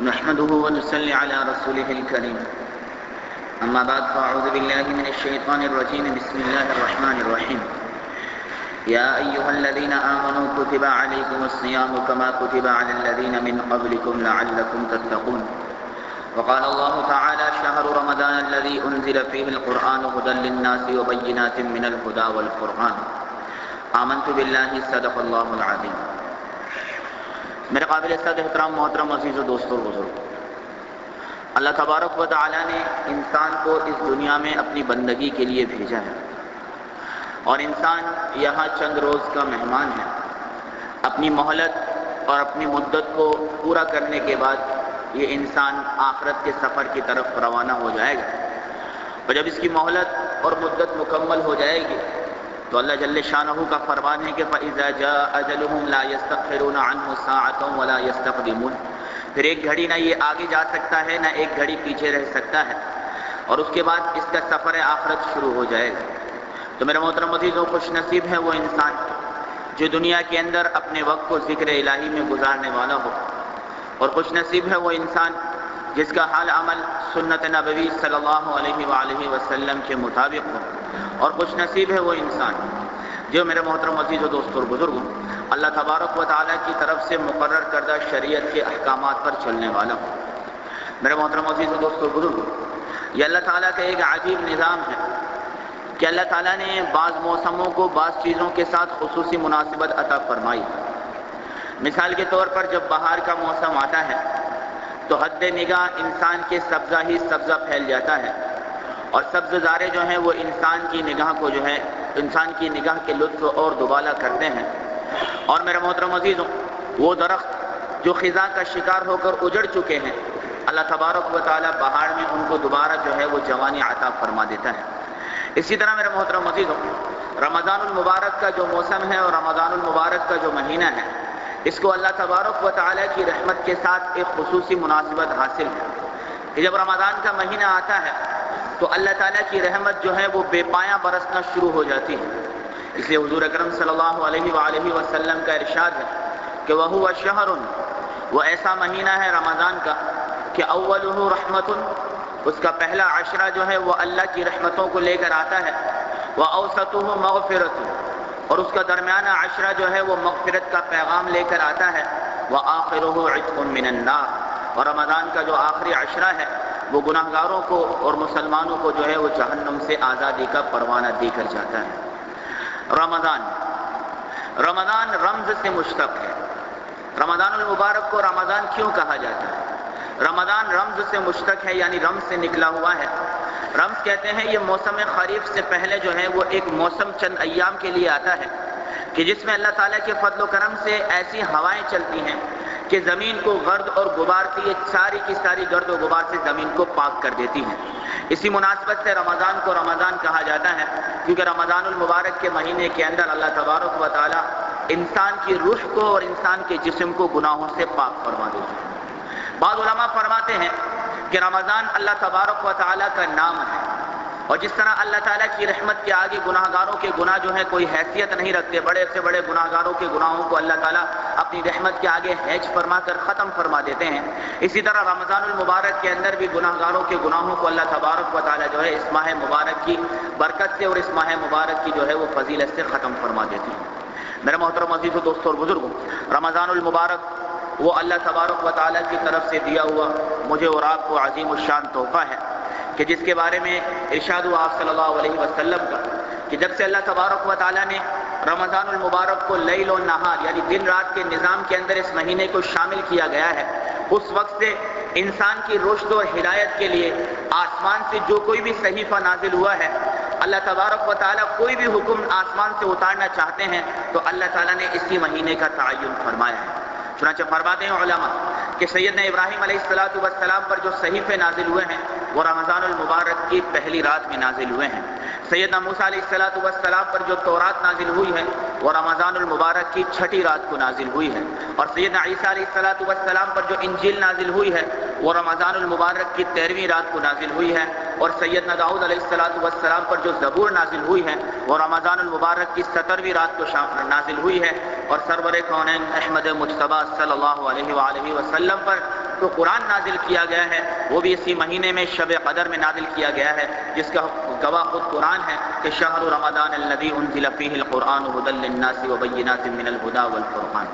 نحمده ونصلي على رسوله الكريم أما بعد فأعوذ بالله من الشيطان الرجيم بسم الله الرحمن الرحيم يا أيها الذين آمنوا كتب عليكم الصيام كما كتب على الذين من قبلكم لعلكم تتقون وقال الله تعالى شهر رمضان الذي أنزل فيه القرآن هدى للناس وبينات من الهدى والفرقان آمنت بالله صدق الله العظيم۔ میرے قابل صد احترام محترم عزیز و دوستوں بزرگ، اللہ تبارک و تعالیٰ نے انسان کو اس دنیا میں اپنی بندگی کے لیے بھیجا ہے، اور انسان یہاں چند روز کا مہمان ہے۔ اپنی مہلت اور اپنی مدت کو پورا کرنے کے بعد یہ انسان آخرت کے سفر کی طرف روانہ ہو جائے گا، اور جب اس کی مہلت اور مدت مکمل ہو جائے گی تو اللہ جل شانہ کا فرمان ہے کہ فَإِذَا جَاءَ أَجَلُهُمْ لَا يَسْتَأْخِرُونَ عَنْهُ سَاعَةً وَلَا يَسْتَقْدِمُونَ۔ پھر ایک گھڑی نہ یہ آگے جا سکتا ہے نہ ایک گھڑی پیچھے رہ سکتا ہے، اور اس کے بعد اس کا سفر آخرت شروع ہو جائے گا۔ تو میرے محترم عزیزوں، خوش نصیب ہے وہ انسان جو دنیا کے اندر اپنے وقت کو ذکر الہی میں گزارنے والا ہو، اور خوش نصیب ہے وہ انسان جس کا حال عمل سنت نبوی صلی اللہ علیہ وآلہ وسلم کے مطابق ہو، اور خوش نصیب ہے وہ انسان جو میرے محترم عزیز و دوستوں اور بزرگوں اللہ تبارک و تعالیٰ کی طرف سے مقرر کردہ شریعت کے احکامات پر چلنے والا ہو۔ میرے محترم عزیز و دوستوں اور بزرگوں، یہ اللہ تعالیٰ کا ایک عجیب نظام ہے کہ اللہ تعالیٰ نے بعض موسموں کو بعض چیزوں کے ساتھ خصوصی مناسبت عطا فرمائی۔ مثال کے طور پر جب بہار کا موسم آتا ہے تو حد نگاہ انسان کے سبزہ ہی سبزہ پھیل جاتا ہے، اور سبز زارے جو ہیں وہ انسان کی نگاہ کو جو ہے انسان کی نگاہ کے لطف اور دوبالا کرتے ہیں۔ اور میرے محترم عزیزوں، وہ درخت جو خزاں کا شکار ہو کر اجڑ چکے ہیں، اللہ تبارک و تعالیٰ بہار میں ان کو دوبارہ جو ہے وہ جوانی عطا فرما دیتا ہے۔ اسی طرح میرے محترم عزیزوں، رمضان المبارک کا جو موسم ہے اور رمضان المبارک کا جو مہینہ ہے، اس کو اللہ تبارک و تعالیٰ کی رحمت کے ساتھ ایک خصوصی مناسبت حاصل ہے کہ جب رمضان کا مہینہ آتا ہے تو اللہ تعالیٰ کی رحمت جو ہے وہ بے پایاں برسنا شروع ہو جاتی ہے۔ اس لیے حضور اکرم صلی اللہ علیہ وآلہ وسلم کا ارشاد ہے کہ وَهُوَ شَهْرٌ، وہ ایسا مہینہ ہے رمضان کا کہ اولہ رحمت، اس کا پہلا عشرہ جو ہے وہ اللہ کی رحمتوں کو لے کر آتا ہے، وَأَوْسَطُهُ مَغْفِرَةٌ، اور اس کا درمیانہ عشرہ جو ہے وہ مغفرت کا پیغام لے کر آتا ہے، وَآخِرُهُ عِتْقٌ مِّنَ النَّارِ، اور رمضان کا جو آخری عشرہ ہے وہ گناہگاروں کو اور مسلمانوں کو جو ہے وہ جہنم سے آزادی کا پروانہ دے کر جاتا ہے۔ رمضان رمز سے مشتق ہے۔ رمضان المبارک کو رمضان کیوں کہا جاتا ہے؟ رمضان رمز سے مشتق ہے، یعنی رمز سے نکلا ہوا ہے۔ رمز کہتے ہیں یہ موسم خریف سے پہلے جو ہے وہ ایک موسم چند ایام کے لیے آتا ہے کہ جس میں اللہ تعالیٰ کے فضل و کرم سے ایسی ہوائیں چلتی ہیں کہ زمین کو گرد اور غبار سے یہ ساری کی ساری گرد و غبار سے زمین کو پاک کر دیتی ہیں۔ اسی مناسبت سے رمضان کو رمضان کہا جاتا ہے کیونکہ رمضان المبارک کے مہینے کے اندر اللہ تبارک و تعالی انسان کی روح کو اور انسان کے جسم کو گناہوں سے پاک فرما دیتے ہیں۔ بعض علماء فرماتے ہیں کہ رمضان اللہ تبارک و تعالی کا نام ہے، اور جس طرح اللہ تعالیٰ کی رحمت کے آگے گناہگاروں کے گناہ جو ہیں کوئی حیثیت نہیں رکھتے، بڑے سے بڑے گناہگاروں کے گناہوں کو اللہ تعالیٰ اپنی رحمت کے آگے حیج فرما کر ختم فرما دیتے ہیں، اسی طرح رمضان المبارک کے اندر بھی گناہگاروں کے گناہوں کو اللہ تبارک و تعالیٰ جو ہے اس ماہ مبارک کی برکت سے اور اس ماہ مبارک کی جو ہے وہ فضیلت سے ختم فرما دیتی ہیں۔ میرے محترم عزیز و دوستوں اور بزرگوں، رمضان المبارک وہ اللہ تبارک و تعالیٰ کی طرف سے دیا ہوا مجھے اور آپ کو عظیم الشان تحفہ ہے کہ جس کے بارے میں ارشاد ہوا آپ صلی اللہ علیہ وسلم کا کہ جب سے اللہ تبارک و تعالیٰ نے رمضان المبارک کو لیل و نہار یعنی دن رات کے نظام کے اندر اس مہینے کو شامل کیا گیا ہے، اس وقت سے انسان کی رشد اور ہدایت کے لیے آسمان سے جو کوئی بھی صحیفہ نازل ہوا ہے، اللہ تبارک و تعالیٰ کوئی بھی حکم آسمان سے اتارنا چاہتے ہیں تو اللہ تعالیٰ نے اسی مہینے کا تعین فرمایا ہے۔ چنانچہ فرماتے ہیں علماء کہ سیدنا ابراہیم علیہ السلام پر جو صحیفے نازل ہوئے ہیں وہ رمضان المبارک کی پہلی رات میں نازل ہوئے ہیں۔ سیدنا موسیٰ علیہ السلام پر جو تورات نازل ہوئی ہے وہ رمضان المبارک کی چھٹی رات کو نازل ہوئی ہے، اور سیدنا عیسیٰ علیہ السلام پر جو انجیل نازل ہوئی ہے وہ رمضان المبارک کی 13ویں رات کو نازل ہوئی ہے، اور سیدنا داؤد علیہ السلام پر جو زبور نازل ہوئی ہے وہ رمضان المبارک کی 17ویں رات کو نازل ہوئی ہے، اور سرور کونین احمد مجتبیٰ صلی اللہ علیہ وآلہ وسلم پر تو قرآن نازل کیا گیا ہے، وہ بھی اسی مہینے میں شب قدر میں نازل کیا گیا ہے، جس کا گواہ خود قرآن ہے کہ شہر رمضان الذی انزل فیہ القرآن ھدی للناس وبینات من الھدی والفرقان۔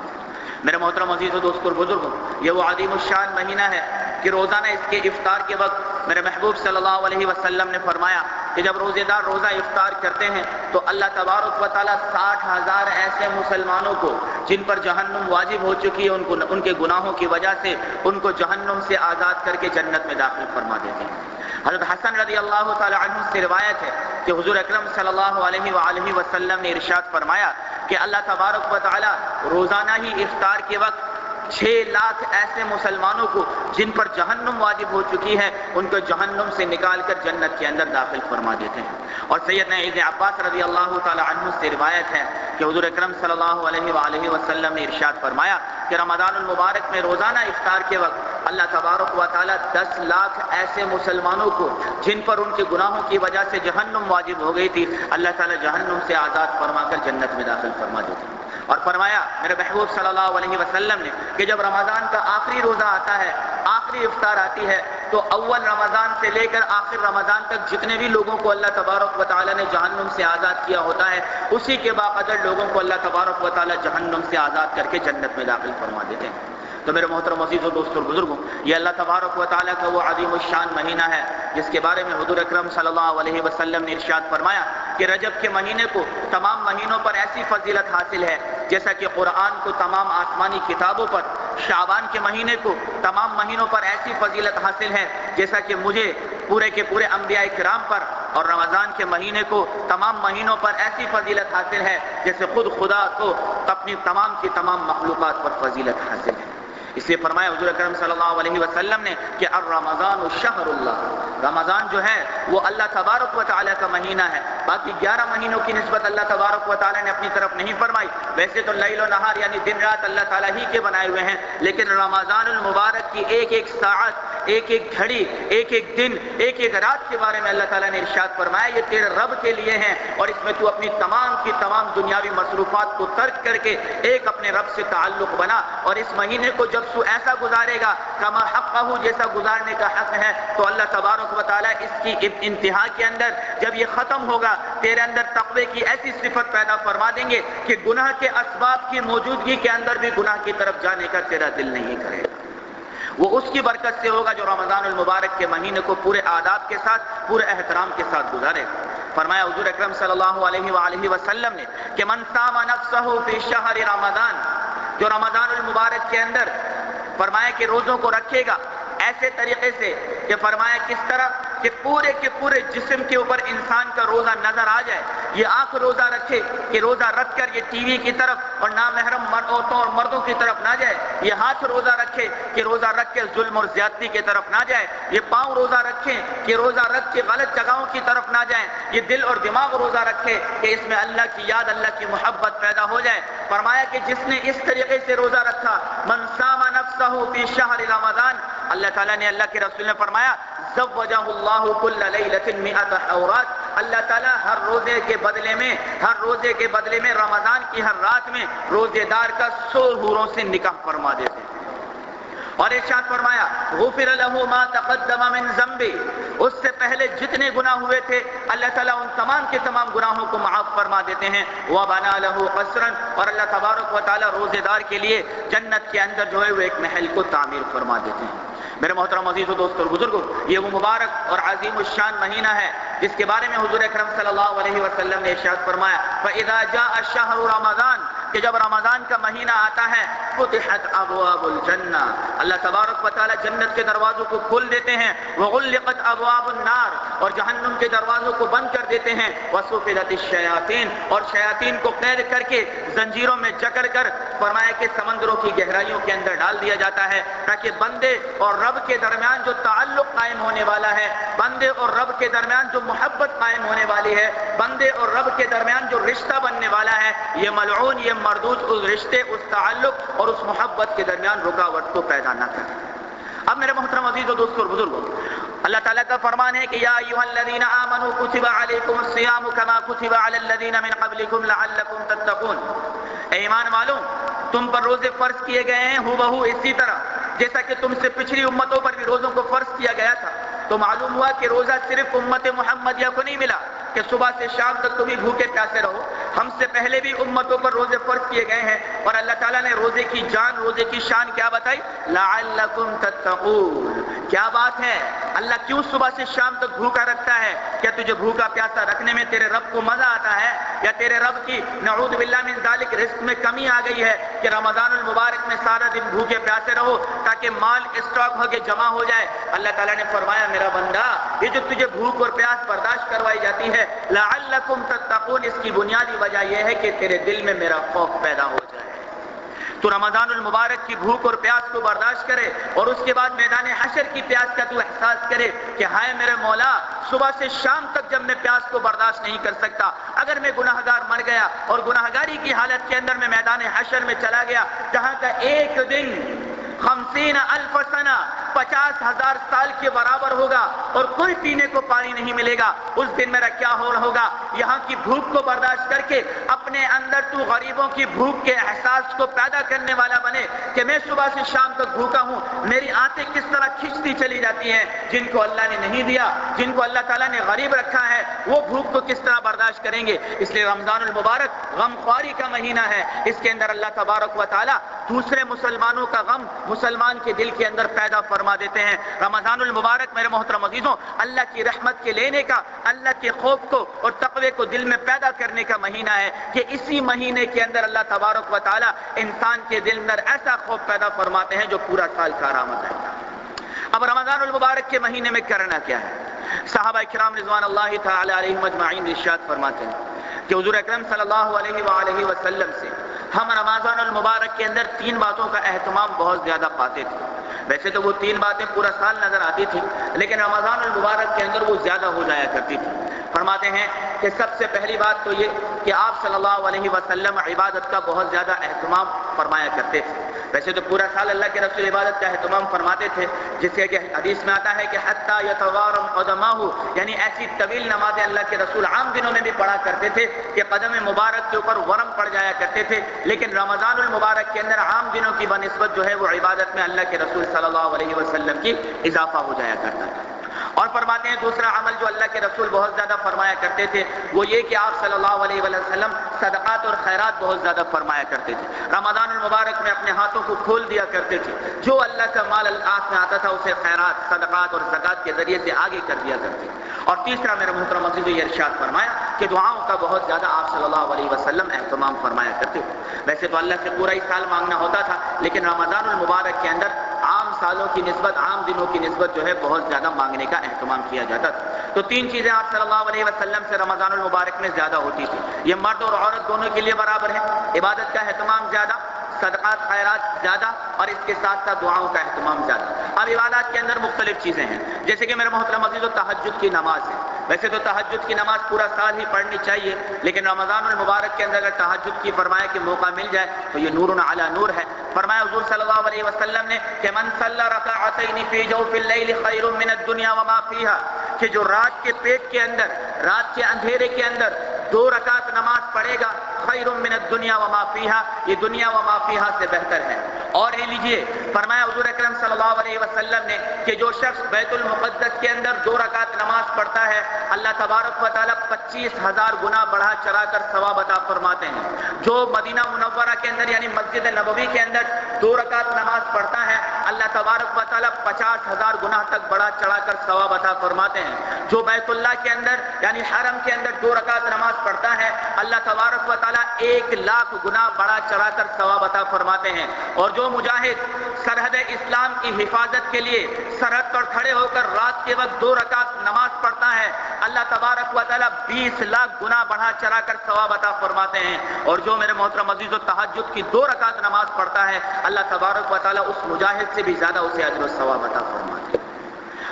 میرے محترم عزیز و دوست اور بزرگوں، یہ وہ عظیم الشان مہینہ ہے کہ روزانہ اس کے افطار کے وقت میرے محبوب صلی اللہ علیہ وسلم نے فرمایا کہ جب روزے دار روزہ افطار کرتے ہیں تو اللہ تبارک و تعالیٰ 60,000 ایسے مسلمانوں کو جن پر جہنم واجب ہو چکی ہے ان کے گناہوں کی وجہ سے ان کو جہنم سے آزاد کر کے جنت میں داخل فرما دیتے ہیں۔ حضرت حسن رضی اللہ تعالی عنہ سے روایت ہے کہ حضور اکرم صلی اللہ علیہ وآلہ وسلم نے ارشاد فرمایا کہ اللہ تبارک و تعالی روزانہ ہی افطار کے وقت 6 لاکھ ایسے مسلمانوں کو جن پر جہنم واجب ہو چکی ہے ان کو جہنم سے نکال کر جنت کے اندر داخل فرما دیتے ہیں۔ اور سیدنا ابن عباس رضی اللہ تعالی عنہ سے روایت ہے کہ حضور اکرم صلی اللہ علیہ وآلہ وسلم نے ارشاد فرمایا کہ رمضان المبارک میں روزانہ افطار کے وقت اللہ تبارک و تعالی 10 لاکھ ایسے مسلمانوں کو جن پر ان کے گناہوں کی وجہ سے جہنم واجب ہو گئی تھی اللہ تعالی جہنم سے آزاد فرما کر جنت میں داخل فرما دیتے ہیں۔ اور فرمایا میرے محبوب صلی اللہ علیہ وسلم نے کہ جب رمضان کا آخری روزہ آتا ہے، آخری افطار آتی ہے، تو اول رمضان سے لے کر آخر رمضان تک جتنے بھی لوگوں کو اللہ تبارک و تعالی نے جہنم سے آزاد کیا ہوتا ہے اسی کے باقدر لوگوں کو اللہ تبارک و تعالی جہنم سے آزاد کر کے جنت میں داخل فرما دیتے ہیں۔ تو میرے محترم عزیز و دوست اور بزرگوں، یہ اللہ تبارک و تعالیٰ کا وہ عظیم الشان مہینہ ہے جس کے بارے میں حضور اکرم صلی اللہ علیہ وسلم نے ارشاد فرمایا کہ رجب کے مہینے کو تمام مہینوں پر ایسی فضیلت حاصل ہے جیسا کہ قرآن کو تمام آسمانی کتابوں پر، شعبان کے مہینے کو تمام مہینوں پر ایسی فضیلت حاصل ہے جیسا کہ مجھے پورے کے پورے انبیاء کرام پر، اور رمضان کے مہینے کو تمام مہینوں پر ایسی فضیلت حاصل ہے جیسے خود خدا کو اپنی تمام کی تمام مخلوقات پر فضیلت حاصل ہے۔ اس لیے فرمایا حضور اکرم صلی اللہ علیہ وسلم نے کہ الرمضان شہر اللہ، رمضان جو ہے وہ اللہ تبارک و تعالیٰ کا مہینہ ہے۔ باقی 11 مہینوں کی نسبت اللہ تبارک و تعالیٰ نے اپنی طرف نہیں فرمائی، ویسے تو لیل و نہار یعنی دن رات اللہ تعالیٰ ہی کے بنائے ہوئے ہیں، لیکن رمضان المبارک کی ایک ایک ساعت، ایک ایک گھڑی، ایک ایک دن، ایک ایک رات کے بارے میں اللہ تعالیٰ نے ارشاد فرمایا یہ تیرے رب کے لیے ہیں، اور اس میں تو اپنی تمام کی تمام دنیاوی مصروفات کو ترک کر کے ایک اپنے رب سے تعلق بنا، اور اس مہینے کو جب تو ایسا گزارے گا کما حقہ جیسا گزارنے کا حق ہے، تو اللہ تبارک و تعالیٰ اس کی انتہا کے اندر جب یہ ختم ہوگا تیرے اندر تقوی کی ایسی صفت پیدا فرما دیں گے کہ گناہ کے اسباب کی موجودگی کے اندر بھی گناہ کی طرف جانے کا تیرا دل نہیں کرے گا۔ وہ اس کی برکت سے ہوگا جو رمضان المبارک کے مہینے کو پورے آداب کے ساتھ، پورے احترام کے ساتھ گزارے گا۔ فرمایا حضور اکرم صلی اللہ علیہ وآلہ وسلم نے کہ من صام نفسہ فی شہر رمضان، جو رمضان المبارک کے اندر فرمایا کہ روزوں کو رکھے گا ایسے طریقے سے کہ فرمایا کس طرح کہ پورے کے پورے جسم کے اوپر انسان کا روزہ نظر آ جائے، یہ آنکھ روزہ رکھے کہ روزہ رکھ کر یہ ٹی وی کی طرف اور نامحرم عورتوں اور مردوں کی طرف نہ جائے، یہ ہاتھ روزہ رکھے کہ روزہ رکھ کے ظلم اور زیادتی کی طرف نہ جائے، یہ پاؤں روزہ رکھیں کہ روزہ رکھ کے غلط جگہوں کی طرف نہ جائیں، یہ دل اور دماغ روزہ رکھے کہ اس میں اللہ کی یاد، اللہ کی محبت پیدا ہو جائے۔ فرمایا کہ جس نے اس طریقے سے روزہ رکھا، من صام نفسہ فی شہر رمضان، اللہ تعالیٰ نے، اللہ کے رسول نے فرمایا زوجہ اللہ کل لیلۃ 100 حورات، اللہ تعالیٰ ہر روزے کے بدلے میں رمضان کی ہر رات میں روزے دار کا 100 حوروں سے نکاح فرما دیتے ہیں۔ اور ارشاد فرمایا غفر له ما تقدم من ذنبه، اس سے پہلے جتنے گناہ ہوئے تھے اللہ تعالیٰ ان تمام کے تمام گناہوں کو معاف فرما دیتے ہیں۔ وبنا له قصرا، اور اللہ تبارک و تعالیٰ روزے دار کے لیے جنت کے اندر جو ہے وہ ایک محل کو تعمیر فرما دیتے ہیں۔ میرے محترم عزیز و دوست اور بزرگوں، یہ وہ مبارک اور عظیم الشان مہینہ ہے جس کے بارے میں حضور اکرم صلی اللہ علیہ وسلم نے ارشاد فرمایا فَإِذَا جَاءَ الشَّهْرُ رَمَضَانَ، کہ جب رمضان کا مہینہ آتا ہے فتحت ابواب الجنہ، اللہ تبارک و تعالی جنت کے دروازوں کو کھول دیتے ہیں، وغلقت ابواب النار، اور جہنم کے دروازوں کو بند کر دیتے ہیں، وسفلت الشیاطین، اور شیاطین کو قید کر کے زنجیروں میں جکڑ کر فرمایا کہ سمندروں کی گہرائیوں کے اندر ڈال دیا جاتا ہے، تاکہ بندے اور رب کے درمیان جو تعلق قائم ہونے والا ہے، بندے اور رب کے درمیان جو محبت قائم ہونے والی ہے، بندے اور رب کے درمیان جو رشتہ بننے والا ہے، یہ ملعون، یہ مردود اس رشتے، اس تعلق اور اس محبت کے درمیان رکاوٹ کو پیدا نہ کرے۔ اب میرے محترم عزیز و دوستوں اور بزرگوں، اللہ تعالیٰ کا فرمان ہے کہ یا ایھا الذین آمنوا کتب علیکم الصیام کما کتب علی الذین من قبلکم لعلکم تتقون، اے ایمان والوں تم پر روزے فرض کیے گئے ہیں ہو بہو اسی طرح جیسا کہ تم سے پچھلی امتوں پر بھی روزوں کو فرض کیا گیا تھا، تو معلوم ہوا کہ روزہ صرف امت محمدیہ کو نہیں ملا کہ صبح سے شام تک تم ہی بھوکے پیاسے رہو، ہم سے پہلے بھی امتوں پر روزے فرض کیے گئے ہیں، اور اللہ تعالیٰ نے روزے کی جان، روزے کی شان کیا بتائی؟ لعلکم تتقون۔ کیا بات ہے، اللہ کیوں صبح سے شام تک بھوکا رکھتا ہے؟ کیا تجھے بھوکا پیاسا رکھنے میں تیرے رب کو مزہ آتا ہے، یا تیرے رب کی نعوذ باللہ من ذالک رزق میں کمی آ گئی ہے کہ رمضان المبارک میں سارا دن بھوکے پیاسے رہو تاکہ مال اسٹاک ہو کے جمع ہو جائے؟ اللہ تعالیٰ نے فرمایا میرا بندہ، یہ جو تجھے بھوک اور پیاس برداشت کروائی جاتی ہے لعلکم تتقون، اس کی بنیادی وجہ یہ ہے کہ تیرے دل میں میرا خوف پیدا ہو جائے، تو رمضان المبارک کی بھوک اور پیاس کو برداشت کرے، اور اس کے بعد میدان حشر کی پیاس کا تو احساس کرے کہ ہائے میرے مولا، صبح سے شام تک جب میں پیاس کو برداشت نہیں کر سکتا، اگر میں گناہگار مر گیا اور گناہگاری کی حالت کے اندر میں میدان حشر میں چلا گیا جہاں کا ایک دن 50,000 سنہ 50,000 سال کے برابر ہوگا اور کوئی پینے کو پانی نہیں ملے گا، اس دن میرا کیا ہوگا؟ یہاں کی بھوک کو برداشت کر کے اپنے اندر تو غریبوں کی بھوک کے احساس کو پیدا کرنے والا بنے کہ میں صبح سے شام تک بھوکا ہوں، میری آنتیں کس طرح کھنچتی چلی جاتی ہیں، جن کو اللہ نے نہیں دیا، جن کو اللہ تعالیٰ نے غریب رکھا ہے، وہ بھوک کو کس طرح برداشت کریں گے؟ اس لیے رمضان المبارک غم خواری کا مہینہ ہے، اس کے اندر اللہ تبارک و تعالیٰ دوسرے مسلمانوں کا غم مسلمان کے دل کے اندر پیدا فرما دیتے ہیں۔ رمضان المبارک میرے محترم عزیزوں اللہ کی رحمت کے لینے کا، اللہ کے خوف کو اور تقوی کو دل میں پیدا کرنے کا مہینہ ہے کہ اسی مہینے کے اندر اللہ تبارک و تعالیٰ انسان کے دل اندر ایسا خوف پیدا فرماتے ہیں جو پورا سال کارآمد ہے۔ اب رمضان المبارک کے مہینے میں کرنا کیا ہے؟ صحابہ کرام رضوان اللہ تعالی علیہم اجمعین ارشاد فرماتے ہیں کہ حضور اکرم صلی اللہ علیہ وآلہ وسلم سے ہم رمضان المبارک کے اندر 3 باتوں کا اہتمام بہت زیادہ پاتے تھے۔ ویسے تو وہ 3 باتیں پورا سال نظر آتی تھی، لیکن رمضان المبارک کے اندر وہ زیادہ ہو جایا کرتی تھی۔ فرماتے ہیں کہ سب سے پہلی بات تو یہ کہ آپ صلی اللہ علیہ وسلم عبادت کا بہت زیادہ اہتمام فرمایا کرتے تھے۔ ویسے تو پورا سال اللہ کے رسول عبادت کا اہتمام فرماتے تھے، جس سے کہ حدیث میں آتا ہے کہ حتی یتوارم قدماہ، یعنی ایسی طویل نمازیں اللہ کے رسول عام دنوں میں بھی پڑھا کرتے تھے کہ قدم مبارک کے اوپر ورم پڑ جایا کرتے تھے، لیکن رمضان المبارک کے اندر عام دنوں کی بنسبت جو ہے وہ عبادت میں اللہ کے رسول صلی اللہ علیہ وسلم کی اضافہ ہو جایا کرتا تھا۔ اور فرماتے ہیں دوسرا عمل جو اللہ کے رسول بہت زیادہ فرمایا کرتے تھے وہ یہ کہ آپ صلی اللہ علیہ وسلم صدقات اور خیرات بہت زیادہ فرمایا کرتے تھے۔ رمضان المبارک میں اپنے ہاتھوں کو کھول دیا کرتے تھے، جو اللہ کا مال ہاتھ میں آتا تھا اسے خیرات، صدقات اور زکات کے ذریعے سے آگے کر دیا کرتے تھے۔ اور تیسرا میرے محترم عزیز یہ ارشاد فرمایا کہ دعاؤں کا بہت زیادہ آپ صلی اللہ علیہ وسلم اہتمام فرمایا کرتے تھے۔ ویسے تو اللہ سے پورا ہی سال مانگنا ہوتا تھا، لیکن رمضان المبارک کے اندر عام سالوں کی نسبت، عام دنوں کی نسبت جو ہے بہت زیادہ مانگنے کا اہتمام کیا جاتا تھا۔ تو 3 چیزیں آپ صلی اللہ علیہ وسلم سے رمضان المبارک میں زیادہ ہوتی تھی، یہ مرد اور عورت دونوں کے لیے برابر ہے۔ عبادت کا اہتمام زیادہ، صدقات خیرات زیادہ، اور اس کے ساتھ ساتھ دعاؤں کا اہتمام زیادہ۔ اب عبادات کے اندر مختلف چیزیں ہیں، جیسے کہ میرے محترم عزیزو تہجد کی نماز ہے۔ ویسے تو تہجد کی نماز پورا سال ہی پڑھنی چاہیے، لیکن رمضان المبارک کے اندر اگر تہجد کی فرمایا کہ موقع مل جائے تو یہ نور علی نور ہے۔ فرمایا حضور صلی اللہ علیہ وسلم نے کہ من صلی رکعتین فی جوف اللیل خیر من الدنیا وما فیہا، کہ جو رات کے پیٹ کے اندر، رات کے اندھیرے کے اندر 2 رکعت نماز پڑھے گا، خیر من الدنیا وما فیہا، یہ دنیا وما فیہا سے بہتر ہے۔ اور یہ لیجئے فرمایا حضور اکرم صلی اللہ علیہ وسلم نے کہ جو شخص بیت المقدس کے اندر 2 رکعت نماز پڑھتا ہے اللہ تبارک و تعالیٰ 25,000 گنا بڑھا چڑھا کر ثواب عطا فرماتے ہیں۔ جو مدینہ منورہ کے اندر یعنی مسجد نبوی کے اندر 2 رکعت نماز پڑھتا ہے اللہ تبارک و تعالیٰ 50,000 گنا تک بڑھا چڑھا کر ثواب عطا فرماتے ہیں۔ جو بیت اللہ کے اندر یعنی حرم کے اندر 2 رکعت نماز پڑھتا ہے اللہ تبارک و تعالیٰ 1,00,000 گنا بڑھا چڑھا کر ثواب عطا فرماتے ہیں۔ اور جو مجاہد سرحد اسلام کی حفاظت کے لیے سرحد پر کھڑے ہو کر رات کے وقت 2 رکعت نماز پڑھتا ہے اللہ تبارک و تعالیٰ 20,00,000 گنا بڑھا چڑھا کر ثواب عطا فرماتے ہیں۔ اور جو میرے محترم عزیز و تہجد کی 2 رکعت نماز پڑھتا ہے اللہ تبارک و تعالیٰ اس مجاہد سے بھی زیادہ اسے اجر و ثواب عطا فرماتے ہیں۔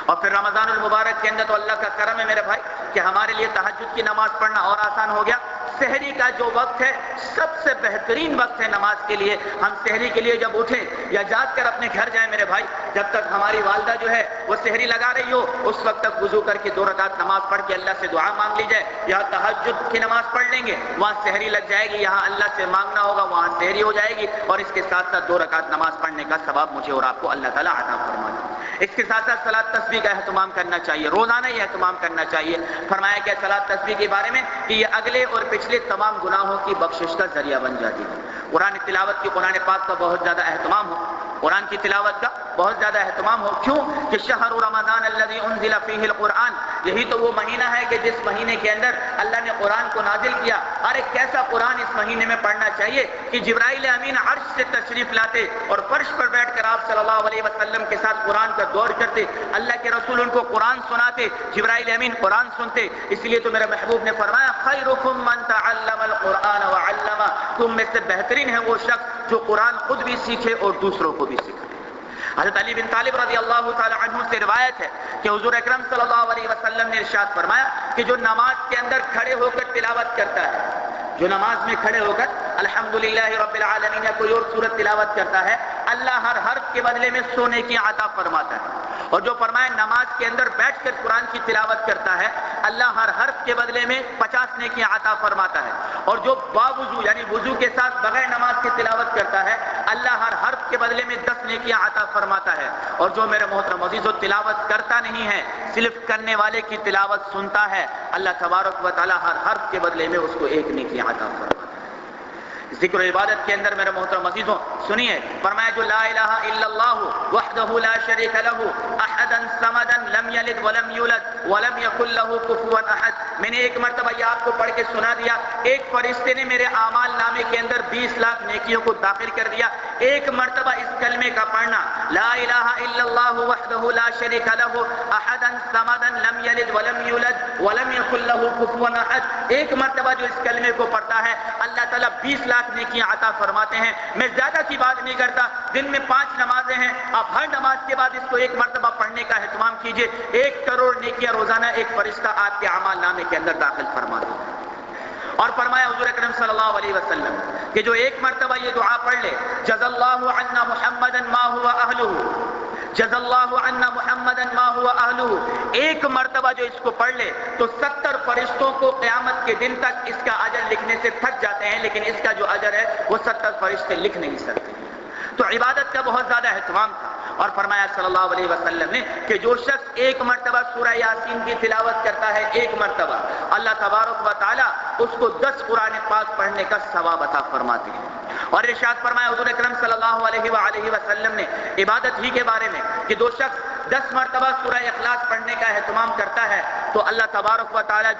اور پھر رمضان المبارک کے اندر تو اللہ کا کرم ہے میرے بھائی کہ ہمارے لیے تہجد کی نماز پڑھنا اور آسان ہو گیا۔ سحری کا جو وقت ہے سب سے بہترین وقت ہے نماز کے لیے. ہم سحری کے لیے جب اٹھیں یا جاگ کر اپنے گھر جائیں میرے بھائی، جب تک ہماری والدہ جو ہے وہ سحری لگا رہی ہو اس وقت تک وضو کر کے 2 رکعت نماز پڑھ کے اللہ سے دعا مانگ لی جائے. یا تہجد کی نماز پڑھ لیں گے، وہاں سحری لگ جائے گی، یہاں اللہ سے مانگنا ہوگا، وہاں سحری ہو جائے گی، اور اس کے ساتھ ساتھ 2 رکعت نماز پڑھنے کا ثواب مجھے اور آپ کو اللہ تعالیٰ عطا فرما دے. اس کے ساتھ ساتھ صلاۃ تسبیح کا اہتمام کرنا چاہیے، روزانہ یہ اہتمام کرنا چاہیے. فرمایا کہ صلاۃ تسبیح کے بارے میں کہ یہ اگلے اور پچھلے تمام گناہوں کی بخشش کا ذریعہ بن جاتی ہے. قرآن تلاوت کی، قرآن پاک کا بہت زیادہ اہتمام ہو، قرآن کی تلاوت کا بہت زیادہ اہتمام ہو. کیوں کہ شہر رمضان الذی انزل فیہ القرآن، یہی تو وہ مہینہ ہے کہ جس مہینے کے اندر اللہ نے قرآن کو نازل کیا. اور ایک کیسا قرآن اس مہینے میں پڑھنا چاہیے کہ جبرائیل امین عرش سے تشریف لاتے اور فرش پر بیٹھ کر آپ صلی اللہ علیہ وسلم کے ساتھ قرآن کا دور کرتے، اللہ کے رسول ان کو قرآن سناتے، جبرائیل امین قرآن سنتے. اس لیے تو میرے محبوب نے فرمایا خیرکم من تعلم القرآن وعلمہ، تم میں سے بہترین ہے وہ شخص جو قرآن خود بھی سیکھے اور دوسروں کو بھی سکھائے. حضرت علی بن طالب رضی اللہ تعالی عنہ سے روایت ہے کہ حضور اکرم صلی اللہ علیہ وسلم نے ارشاد فرمایا کہ جو نماز کے اندر کھڑے ہو کر تلاوت کرتا ہے، جو نماز میں کھڑے ہو کر الحمدللہ رب العالمین یا کوئی اور سورت تلاوت کرتا ہے، اللہ ہر حرف کے بدلے میں سونے کی عطا فرماتا ہے. اور جو فرمایا نماز کے اندر بیٹھ کر قرآن کی تلاوت کرتا ہے، اللہ ہر حرف کے بدلے میں 50 نیکی عطا فرماتا ہے. اور جو باوضو یعنی وضو کے ساتھ بغیر نماز کی تلاوت کرتا ہے، اللہ ہر حرف کے بدلے میں 10 نیکی عطا فرماتا ہے. اور جو میرے محترم عزیزو تلاوت کرتا نہیں ہے، صرف کرنے والے کی تلاوت سنتا ہے، اللہ تبارک و تعالی ہر حرف کے بدلے میں اس کو 1 نیکی عطا فرماتا ہے. ذکر و عبادت کے اندر میرے محترم عزیزوں سنیے، فرمایا جو لا الہ الا اللہ وحدہ لا شریک لہ احدا صمدا لم یلد ولم یولد ولم یکن لہ کفوا احد. میں نے ایک مرتبہ یہ آپ کو پڑھ کے سنا دیا، ایک فرشتے نے میرے اعمال نامے کے اندر 20 لاکھ نیکیوں کو داخل کر دیا. ایک مرتبہ اس کلمے کا پڑھنا، لا الہ الا اللہ وحدہ لا شریک لہ احدا صمدا لم یلد ولم یولد ولم یکن لہ کفوا احد، ایک مرتبہ جو اس کلمے کو پڑھتا ہے اللہ تعالیٰ 20 لاکھ نیکیاں عطا فرماتے ہیں. میں زیادہ کی بات نہیں کرتا، دن میں 5 نمازیں ہیں، آپ ہر نماز کے بعد اس کو 1 مرتبہ پڑھنے کا اہتمام کیجئے. 1 کروڑ نیکیاں روزانہ ایک فرشتہ آپ کے اعمال نامے کے اندر داخل فرما دے. اور فرمایا حضور اکرم صلی اللہ علیہ وسلم کہ جو 1 مرتبہ یہ دعا پڑھ لے، جزا اللہ عنا محمدا ما هو اہلہ، جزا اللہ عنا محمدا ما هو اہلہ، 1 مرتبہ جو اس کو پڑھ لے تو 70 فرشتوں کو قیامت کے دن تک اس کا اجر لکھنے سے تھک جاتے ہیں، لیکن اس کا جو اجر ہے وہ 70 فرشتے لکھ نہیں سکتے. تو عبادت کا بہت زیادہ اہتمام تھا. اور فرمایا صلی اللہ علیہ وسلم نے کہ جو شخص 1 مرتبہ سورہ یاسین کی تلاوت کرتا ہے، 1 مرتبہ، اللہ تبارک و تعالی اس کو 10 قرآن پاک پڑھنے کا ثواب عطا فرماتے ہیں. اور ارشاد فرمایا حضور اکرم صلی اللہ علیہ وآلہ وسلم نے عبادت ہی کے بارے میں کہ جو شخص 10 مرتبہ سورہ اخلاص پڑھنے کا اہتمام کرتا ہے تو اللہ تبارک و تعالی،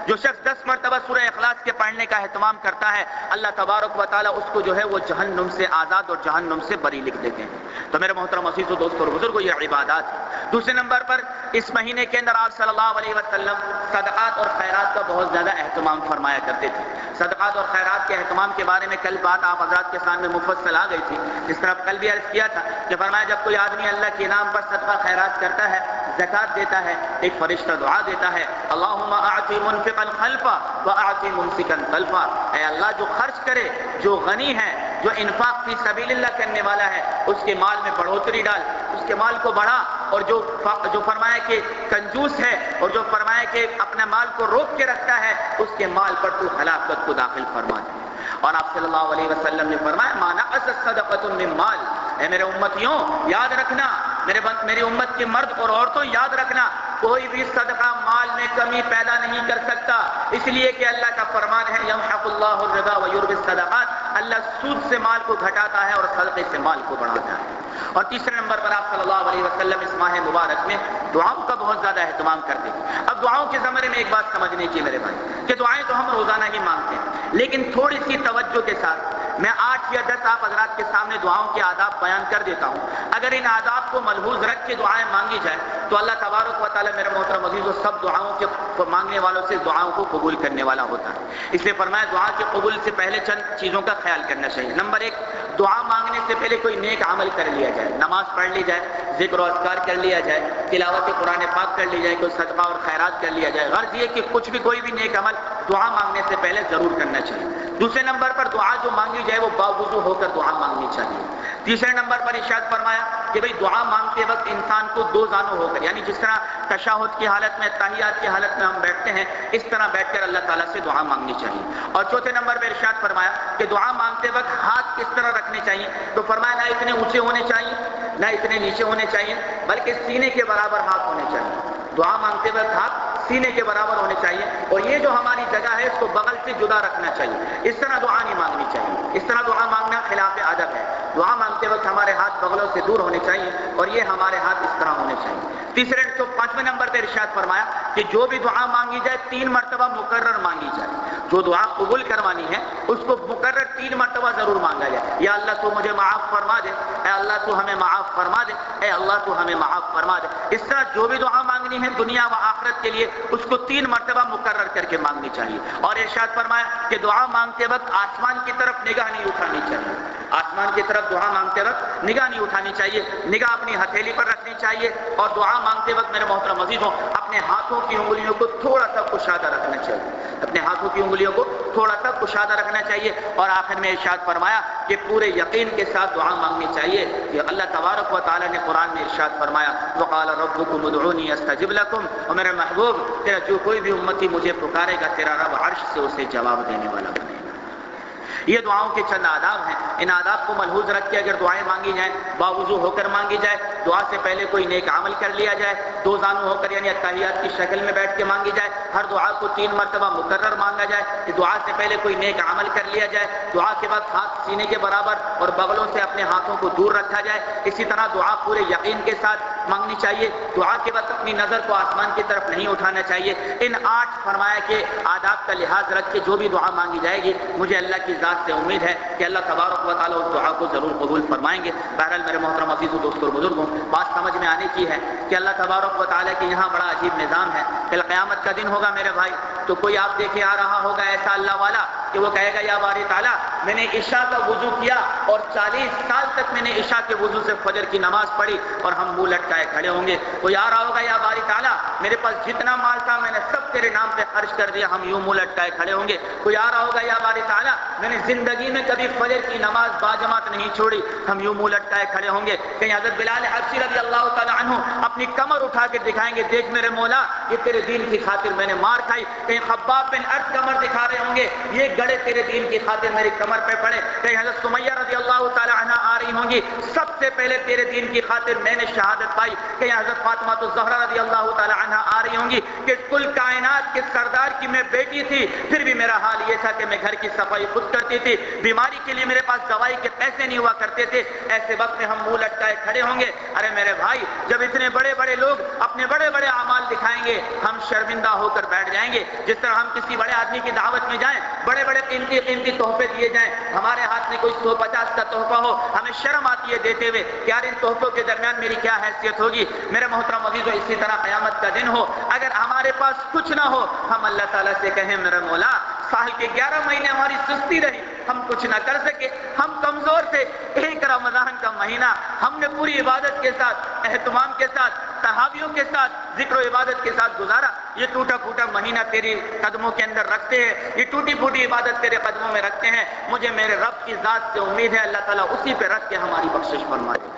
جو شخص 10 مرتبہ سورہ اخلاص کے پڑھنے کا اہتمام کرتا ہے، اللہ تبارک و تعالی اس کو جو ہے وہ جہنم سے آزاد اور جہنم سے بری لکھ دیتے ہیں. تو میرے محترم عزیز و دوستو اور بزرگو، یہ عبادات ہے. دوسرے نمبر پر اس مہینے کے اندر آپ صلی اللہ علیہ وسلم صدقات اور خیرات کا بہت زیادہ اہتمام فرمایا کرتے تھے. صدقات اور خیرات کے اہتمام کے بارے میں کل بات آپ حضرات کے سامنے مفصل آ گئی تھی، جس طرح کل بھی عرض کیا تھا کہ فرمایا جب کوئی آدمی اللہ کے نام پر صدقہ خیرات کرتا ہے، زکات دیتا ہے، ایک فرشتہ دعا دیتا ہے، اللہم اعطی منفقا خلفا واعطی ممسکا تلفا، اے اللہ جو خرچ کرے، جو غنی ہے، جو انفاق فی سبیل اللہ کرنے والا ہے، اس کے مال میں بڑھوتری ڈال، اس کے مال کو بڑھا. اور جو فرمایا کہ کنجوس ہے اور جو فرمایا کہ اپنے مال کو روک کے رکھتا ہے، اس کے مال پر تو ہلاکت کو داخل فرما دے. اور آپ صلی اللہ علیہ وسلم نے فرمایا ما نقص صدقۃ من مال، اے میرے امتیوں یاد رکھنا، میری امت کے مرد اور عورتوں یاد رکھنا، کوئی بھی صدقہ مال میں کمی پیدا نہیں کر سکتا، اس لیے کہ اللہ کا فرمان ہے یمحق اللہ الربا ویربی الصدقات، اللہ سود سے مال کو گھٹاتا ہے اور صدقے سے مال کو بڑھاتا ہے. اور تیسرے نمبر پر آپ صلی اللہ علیہ وسلم اس ماہ مبارک میں دعاؤں کا بہت زیادہ اہتمام کرتے ہیں. اب دعاؤں کے زمرے میں ایک بات سمجھنے کی میرے بھائی کہ دعائیں تو ہم روزانہ ہی مانگتے ہیں، لیکن تھوڑی سی توجہ کے ساتھ میں 8 یا 10 آپ حضرات کے سامنے دعاؤں کے آداب بیان کر دیتا ہوں. اگر ان آداب کو ملحوظ رکھ کے دعائیں مانگی جائے تو اللہ تبارک و تعالی میرے محترم عزیزو سب دعاؤں کے مانگنے والوں سے دعاؤں کو قبول کرنے والا ہوتا ہے. اس لیے فرمایا دعا کے قبول سے پہلے چند چیزوں کا خیال کرنا چاہیے. نمبر 1، دعا مانگنے سے پہلے کوئی نیک عمل کر لیا جائے، نماز پڑھ لی جائے، ذکر و اذکار کر لیا جائے، تلاوت قرآن پاک کر لی جائے، کوئی صدقہ اور خیرات کر لیا جائے. غرض یہ کہ کچھ بھی کوئی بھی نیک عمل دعا مانگنے سے پہلے ضرور کرنا چاہیے۔ دوسرے نمبر پر دعا جو مانگی جائے وہ باوضو ہو کر دعا مانگنی چاہیے۔ تیسرے نمبر پر ارشاد فرمایا کہ بھئی دعا مانگتے وقت انسان کو دو زانو ہو کر، یعنی جس طرح تشہد کی حالت میں، تحیات کی حالت میں ہم بیٹھتے ہیں، اس طرح بیٹھ کر اللہ تعالیٰ سے دعا مانگنی چاہیے۔ اور چوتھے نمبر پر ارشاد فرمایا کہ دعا مانگتے وقت ہاتھ کس طرح رکھنے چاہیے، تو فرمایا نہ اتنے اونچے ہونے چاہیے نہ اتنے نیچے ہونے چاہیے، بلکہ سینے کے برابر ہاتھ ہونے چاہیے۔ دعا مانگتے وقت ہاتھ سینے کے برابر ہونے چاہیے، اور یہ جو ہماری جگہ ہے اس کو بغل سے جدا رکھنا چاہیے۔ اس طرح دعا نہیں مانگنی چاہیے، اس طرح دعا مانگنا خلاف ادب ہے۔ دعا مانگتے وقت ہمارے ہاتھ بغلوں سے دور ہونے چاہیے، اور یہ ہمارے ہاتھ اس طرح ہونے چاہیے۔ پانچویں نمبر پہ ارشاد فرمایا کہ جو بھی دعا مانگی جائے 3 مرتبہ مکرر مانگی جائے۔ جو دعا قبول کروانی ہے اس کو مکرر 3 مرتبہ ضرور مانگا جائے۔ یا اللہ تو مجھے معاف فرما دے، اے اللہ تو ہمیں معاف فرما دے، اے اللہ تو ہمیں معاف فرما دے۔ اس طرح جو بھی دعا مانگنی ہے دنیا و آخرت کے لیے اس کو 3 مرتبہ مکرر کر کے مانگنی چاہیے۔ اور ارشاد فرمایا کہ دعا مانگتے وقت آسمان کی طرف نگاہ نہیں اٹھانی چاہیے۔ آسمان کی طرف دعا مانگتے وقت نگاہ نہیں اٹھانی چاہیے، نگاہ اپنی ہتھیلی پر رکھنی چاہیے، اور دعا مانگتے وقت میرے محترم عزیزوں اپنے ہاتھوں کی انگلیوں کو تھوڑا سا کشادہ رکھنا چاہیے، اپنے ہاتھوں کی انگلیوں کو تھوڑا سا کشادہ رکھنا چاہیے۔ اور آخر میں ارشاد فرمایا کہ پورے یقین کے ساتھ دعا مانگنی چاہیے کہ اللہ تبارک و تعالیٰ نے قرآن میں ارشاد فرمایا وقال ربکم ادعونی استجب لکم، اور میرے محبوب تیرا جو کوئی بھی امتی مجھے پکارے گا تیرا رب عرش سے اسے جواب دینے والا بنے گا۔ یہ دعاؤں کے چند آداب ہیں، ان آداب کو ملحوظ رکھ کے اگر دعائیں مانگی جائیں باوضو ہو کر مانگی جائے، دعا سے پہلے کوئی نیک عمل کر لیا جائے، 2 زانو ہو کر یعنی اتحیات کی شکل میں بیٹھ کے مانگی جائے، ہر دعا کو 3 مرتبہ مکرر مانگا جائے، دعا سے پہلے کوئی نیک عمل کر لیا جائے، دعا کے وقت ہاتھ سینے کے برابر اور بغلوں سے اپنے ہاتھوں کو دور رکھا جائے، اسی طرح دعا پورے یقین کے ساتھ مانگنی چاہیے، دعا کے وقت اپنی نظر کو آسمان کی طرف نہیں اٹھانا چاہیے۔ ان 8 فرمایا کہ آداب کا لحاظ رکھ کے جو بھی دعا مانگی جائے گی مجھے اللہ کی ذات سے امید ہے کہ اللہ تبارک و تعالیٰ اس دعا کو ضرور قبول فرمائیں گے۔ بہرحال میرے محترم عزیزوں دوستوں اور بزرگوں، بات سمجھ میں آنے کی ہے کہ اللہ تبارک و تعالیٰ کے یہاں بڑا عجیب نظام ہے۔ کل قیامت کا دن ہوگا میرے بھائی، تو کوئی آپ دیکھے آ رہا ہوگا ایسا اللہ والا کہ وہ کہے گا یا باری تعالیٰ میں نے عشاء کا وضو کیا اور 40 سال تک میں نے عشاء کے وضو سے فجر کی نماز پڑھی، اور ہم منہ لٹکائے کھڑے ہوں گے۔ کوئی آ رہا ہوگا یا باری تعالیٰ میرے پاس جتنا مال تھا میں نے سب تیرے نام پہ خرچ کر دیا، ہم یوں منہ لٹکائے کھڑے ہوں گے۔ کوئی آ رہا ہوگا یا باری تعالیٰ میں نے زندگی میں کبھی فجر کی نماز باجماعت نہیں چھوڑی، ہم یوں منہ لٹکائے کھڑے ہوں گے۔ کہیں حضرت بلال حبشی رضی اللہ تعالیٰ عنہ اپنی کمر اٹھا کے دکھائیں گے، دیکھ میرے مولا یہ تیرے دین کی خاطر میں نے مار کھائی۔ کہیں خباب بن ارد کمر دکھا رہے ہوں گے، یہ گڑے تیرے دین کی خاطر میری کمر پہ پڑے۔ کہیں حضرت سمیہ رضی اللہ تعالیٰ عنہ آ رہی ہوں گی، سب سے پہلے تیرے دین کی خاطر میں نے شہادت پائی۔ کہیں حضرت فاطمہ الزہرا رضی اللہ تعالیٰ عنہ آ رہی ہوں گی کہ کل کائنات کے سردار کی میں بیٹی تھی، پھر بھی میرا حال یہ تھا کہ میں گھر کی صفائی خود کرتی تھی، بیماری کے لیے میرے پاس دوائی کے پیسے نہیں ہوا کرتے تھے۔ ایسے وقت میں ہم منہ لٹکائے کھڑے ہوں گے۔ ارے میرے بھائی جب اتنے بڑے بڑے لوگ اپنے بڑے بڑے اعمال دکھائیں گے ہم شرمندہ ہو کر بیٹھ جائیں گے۔ جس طرح ہم کسی بڑے آدمی کی دعوت میں جائیں، بڑے بڑے قیمتی تحفے دیے جائیں، ہمارے ہاتھ میں کوئی 150 کا تحفہ ہو، ہمیں شرم آتی ہے دیتے ہوئے کہ یار ان تحفوں کے درمیان میری کیا حیثیت ہوگی۔ میرے محترم عزیزو اسی طرح قیامت کا دن ہو، اگر ہمارے پاس کچھ نہ ہو ہم اللہ تعالیٰ سے کہیں میرے مولا سال کے 11 مہینے ہماری سستی رہی، ہم کچھ نہ کر سکے، ہم کمزور تھے، ایک رمضان کا مہینہ ہم نے پوری عبادت کے ساتھ، اہتمام کے ساتھ، صحابیوں کے ساتھ، ذکر و عبادت کے ساتھ گزارا، یہ ٹوٹا پھوٹا مہینہ تیری قدموں کے اندر رکھتے ہیں، یہ ٹوٹی پھوٹی عبادت تیرے قدموں میں رکھتے ہیں، مجھے میرے رب کی ذات سے امید ہے اللہ تعالیٰ اسی پہ رکھ کے ہماری بخشش فرما دے۔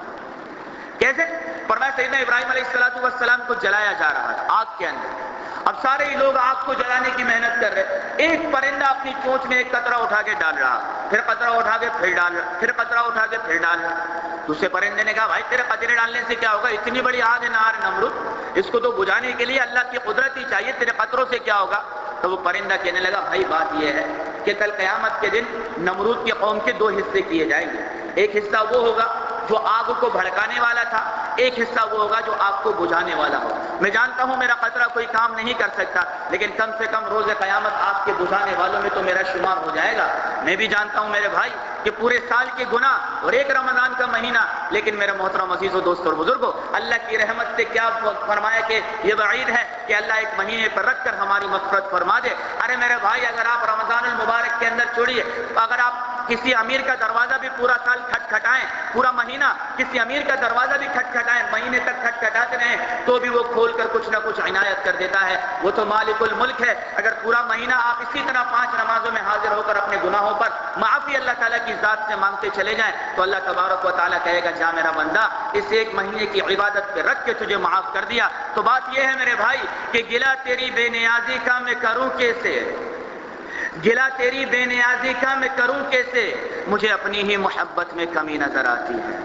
کیسے؟ فرمایا سیدنا ابراہیم علیہ السلام کو جلایا جا رہا ہے آگ کے اندر، اب سارے ہی لوگ آگ کو جلانے کی محنت کر رہے، ایک پرندہ اپنی چونچ میں ایک قطرہ اٹھا کے ڈال رہا، پھر قطرہ اٹھا کے پھر ڈال رہا، پھر قطرہ اٹھا کے پھر ڈال رہا۔ دوسرے پرندے نے کہا بھائی تیرے قطرے ڈالنے سے کیا ہوگا، اتنی بڑی آگ ہے نار نمرود، اس کو تو بجھانے کے لیے اللہ کی قدرت ہی چاہیے، تیرے قطروں سے کیا ہوگا۔ تو وہ پرندہ کہنے لگا بھائی بات یہ ہے کہ کل قیامت کے دن نمرود کی قوم کے 2 حصے کیے جائیں گے، ایک حصہ وہ ہوگا جو آگ کو بھڑکانے والا تھا، ایک حصہ وہ ہوگا جو آگ کو بجھانے والا ہو۔ میں جانتا ہوں میرا قطرہ کوئی کام نہیں کر سکتا، لیکن کم سے کم روز قیامت آگ کے بجھانے والوں میں تو میرا شمار ہو جائے گا۔ میں بھی جانتا ہوں میرے بھائی کہ پورے سال کے گناہ اور ایک رمضان کا مہینہ، لیکن میرے محترم عزیز و دوست اور بزرگوں، اللہ کی رحمت سے کیا فرمایا کہ یہ بعید ہے کہ اللہ ایک مہینے پر رکھ کر ہماری مغفرت فرما دے۔ ارے میرے بھائی، اگر آپ رمضان المبارک کے اندر چھوڑیے، اگر آپ کسی امیر کا دروازہ بھی پورا سال کھٹکھٹائیں، پورا مہینہ کسی امیر کا دروازہ بھی کھٹکھٹائیں، مہینے تک کھٹکھٹاتے رہیں، تو بھی وہ کھول کر کچھ نہ کچھ عنایت کر دیتا ہے۔ وہ تو مالک الملک ہے۔ اگر پورا مہینہ آپ اسی طرح 5 نمازوں میں حاضر ہو کر اپنے گناہوں پر معافی اللہ تعالیٰ کی ذات سے مانگتے چلے جائیں، تو اللہ تبارک و تعالیٰ کہے گا جا میرا بندہ، اس ایک مہینے کی عبادت پہ رکھ کے تجھے معاف کر دیا۔ تو بات یہ ہے میرے بھائی کہ گلہ تیری بے نیازی کا میں کروں کیسے، گلہ تیری بے نیازی کا میں کروں کیسے، مجھے اپنی ہی محبت میں کمی نظر آتی ہے۔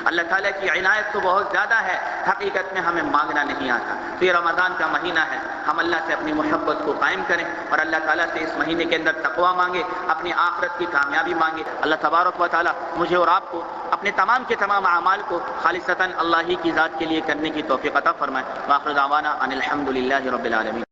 اللہ تعالیٰ کی عنایت تو بہت زیادہ ہے، حقیقت میں ہمیں مانگنا نہیں آتا۔ تو یہ رمضان کا مہینہ ہے، ہم اللہ سے اپنی محبت کو قائم کریں اور اللہ تعالیٰ سے اس مہینے کے اندر تقویٰ مانگے، اپنی آخرت کی کامیابی مانگے۔ اللہ تبارک و تعالیٰ مجھے اور آپ کو اپنے تمام کے تمام اعمال کو خالصتاً اللہ ہی کی ذات کے لیے کرنے کی توفیق عطا فرمائے۔ وآخر دعوانا ان الحمد للہ رب العالمین۔